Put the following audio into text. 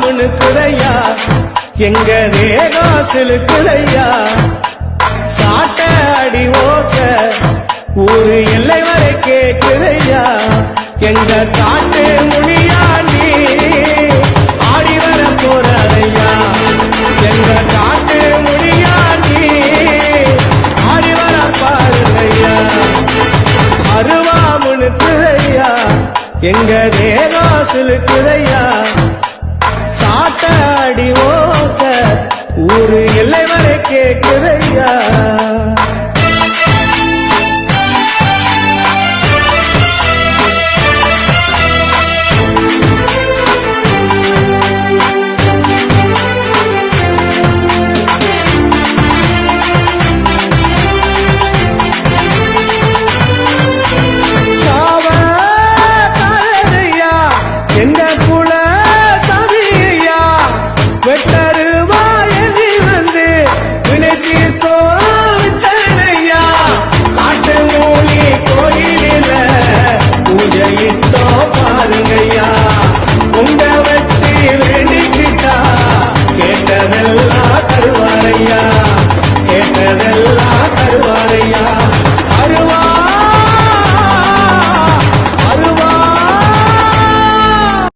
மினுக்குதையா எங்க தேகம் சிலுக்குதையா சாட்ட அடி ஓச ஊரு எல்லை வரை கேக்குதையா எங்க காட்டு மொழியா நீ ஆடி வர போறதையா எங்க காட்டு மொழியா நீ ஆடி வர பாருதையா அருவா மினுக்குதையா எங்க தேகம் சிலுக்குதையா சாட்ட அடி ஓச ஊரு எல்லை வரை கேக்குதையா பாருங்கய்யா உங்க வச்சு வேண்டிக்கிட்டா கேட்டதெல்லாம் தருவாரையா கேட்டதெல்லாம் தருவார்